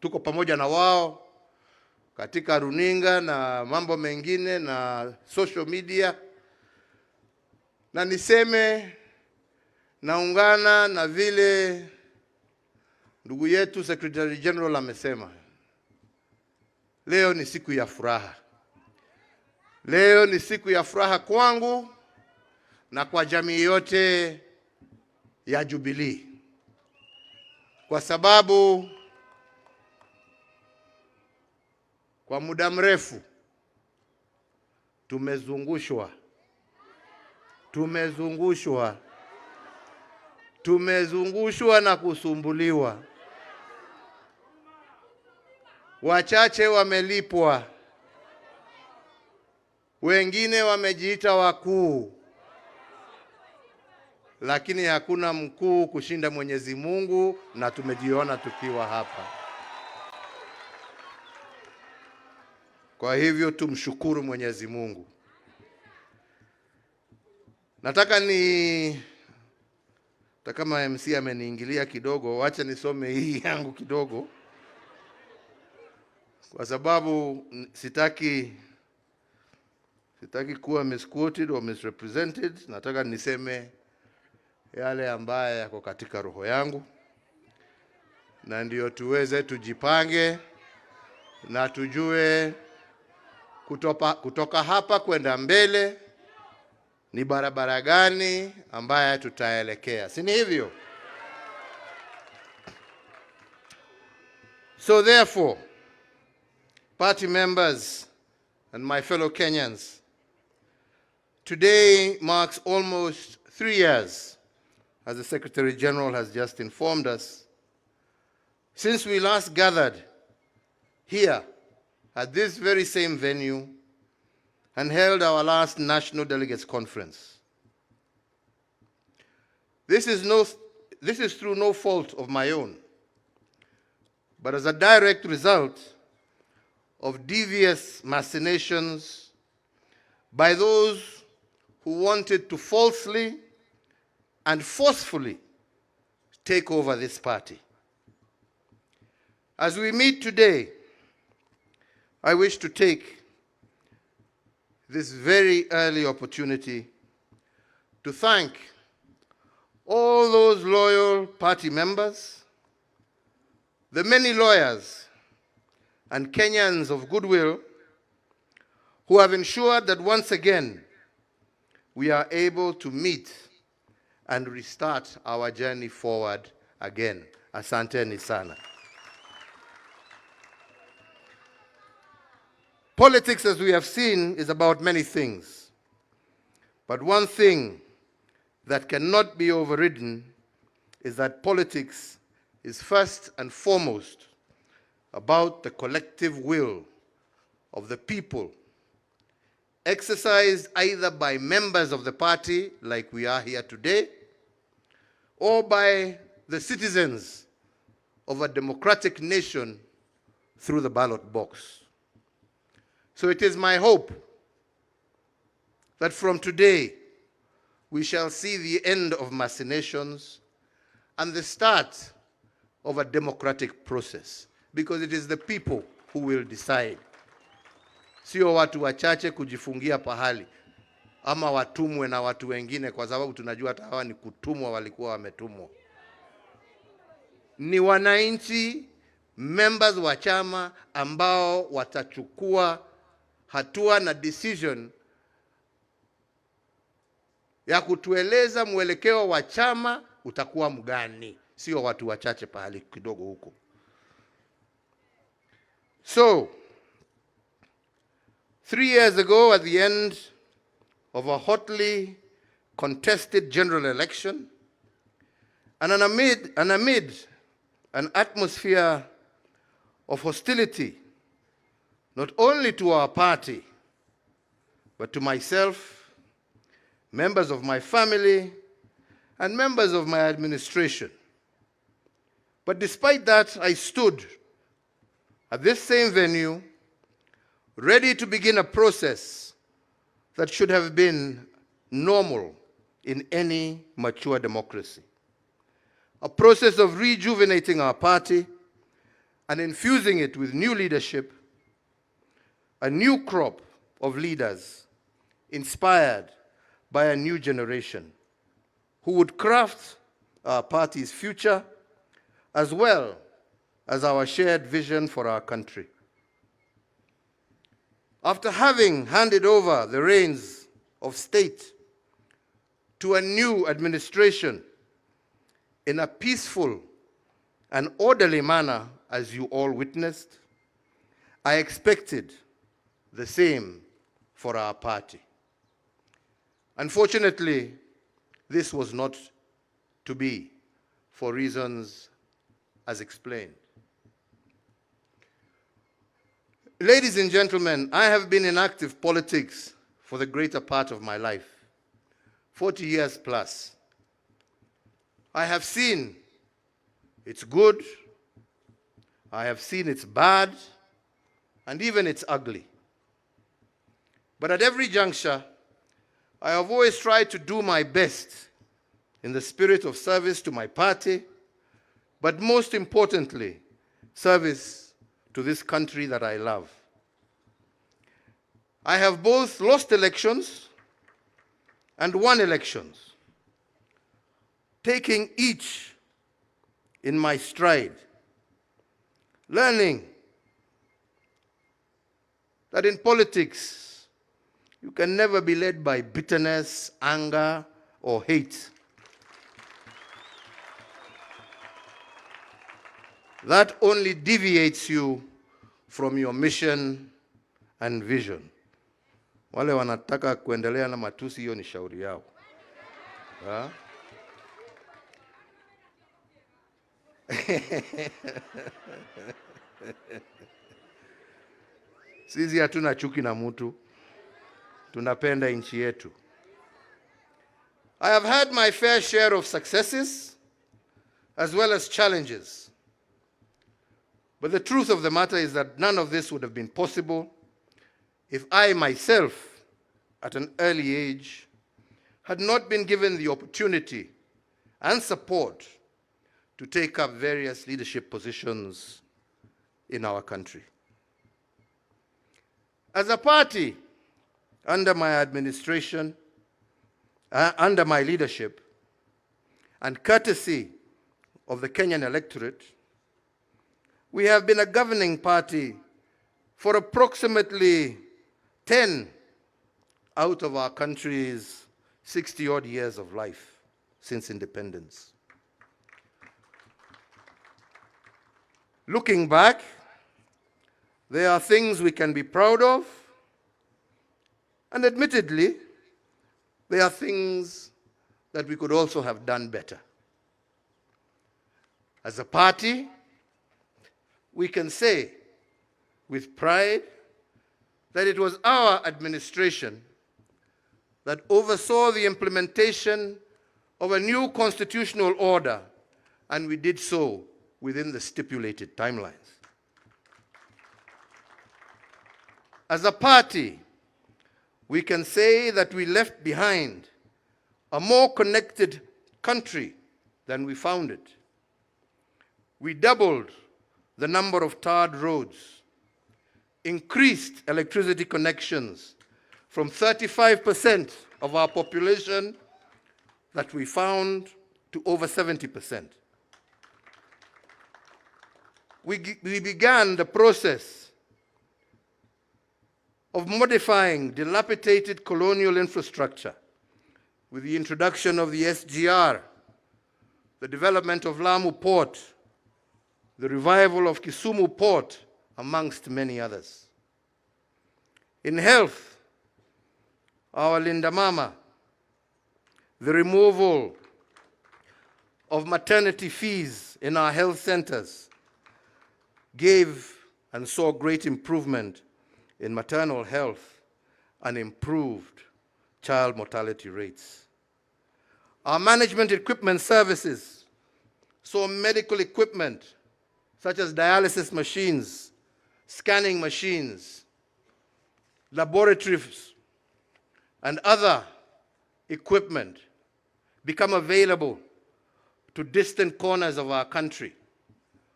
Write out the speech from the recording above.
tuko pamoja na wao katika runinga na mambo mengine na social media, na niseme naungana na vile ndugu yetu Secretary General amesema. Leo ni siku ya furaha. Leo ni siku ya furaha kwangu na kwa jamii yote ya Jubilee, kwa sababu kwa muda mrefu tumezungushwa na kusumbuliwa. Wachache wamelipwa, wengine wamejiita wakuu, lakini hakuna mkuu kushinda Mwenyezi Mungu, na tumejiona tukiwa hapa. Kwa hivyo tumshukuru Mwenyezi Mungu. Nataka kama MC ameniingilia kidogo, wacha nisome hii yangu kidogo, kwa sababu sitaki kuwa misquoted or misrepresented. Nataka niseme yale ambaye yako katika roho yangu, na ndio tuweze tujipange na tujue kutoka hapa kwenda mbele ni barabara gani ambaye tutaelekea. Si ni hivyo? So therefore, party members and my fellow Kenyans, today marks almost 3 years, as the Secretary General has just informed us, since we last gathered here at this very same venue and held our last National Delegates Conference. This is through no fault of my own, but as a direct result of devious machinations by those who wanted to falsely and forcefully take over this party. As we meet today, I wish to take this very early opportunity to thank all those loyal party members, the many lawyers and Kenyans of goodwill who have ensured that once again we are able to meet and restart our journey forward again. Asanteni sana. Politics, as we have seen, is about many things. But one thing that cannot be overridden is that politics is first and foremost about the collective will of the people, exercised either by members of the party, like we are here today, or by the citizens of a democratic nation through the ballot box. So it is my hope that from today we shall see the end of machinations and the start of a democratic process, because it is the people who will decide. Sio watu wachache kujifungia pahali ama watumwe na watu wengine, kwa sababu tunajua hata hawa ni kutumwa, walikuwa wametumwa. Ni wananchi, members wa chama, ambao watachukua hatua na decision ya kutueleza mwelekeo wa chama utakuwa mgani, sio watu wachache pahali kidogo huko. So 3 years ago, at the end of a hotly contested general election, and amid an atmosphere of hostility, not only to our party, but to myself, members of my family, and members of my administration. But despite that, I stood at this same venue, ready to begin a process that should have been normal in any mature democracy. A process of rejuvenating our party, and infusing it with new leadership, a new crop of leaders inspired by a new generation who would craft our party's future as well as our shared vision for our country. After having handed over the reins of state to a new administration in a peaceful and orderly manner, as you all witnessed, I expected the same for our party. Unfortunately, this was not to be for reasons as explained. Ladies and gentlemen, I have been in active politics for the greater part of my life, 40 years plus. I have seen it's good, I have seen it's bad, and even it's ugly. But at every juncture, I have always tried to do my best in the spirit of service to my party, but most importantly, service to this country that I love. I have both lost elections and won elections, taking each in my stride, learning that in politics, you can never be led by bitterness, anger, or hate. That only deviates you from your mission and vision. Wale wanataka kuendelea na matusi, hiyo ni shauri yao. Sisi hatuna chuki na mtu. Tunapenda nchi yetu. I have had my fair share of successes as well as challenges. But the truth of the matter is that none of this would have been possible if I myself, at an early age, had not been given the opportunity and support to take up various leadership positions in our country. As a party, under my administration, under my leadership, and courtesy of the Kenyan electorate, we have been a governing party for approximately 10 out of our country's 60-odd years of life since independence. Looking back, there are things we can be proud of, and admittedly, there are things that we could also have done better. As a party, we can say with pride that it was our administration that oversaw the implementation of a new constitutional order, and we did so within the stipulated timelines. As a party, we can say that we left behind a more connected country than we found it. We doubled the number of tarred roads, increased electricity connections from 35% of our population that we found to over 70%. We began the process of modifying dilapidated colonial infrastructure with the introduction of the SGR, the development of Lamu Port, the revival of Kisumu Port, amongst many others. In health, our Linda Mama, the removal of maternity fees in our health centers gave and saw great improvement in maternal health and improved child mortality rates. Our management equipment services saw medical equipment such as dialysis machines, scanning machines, laboratories, and other equipment become available to distant corners of our country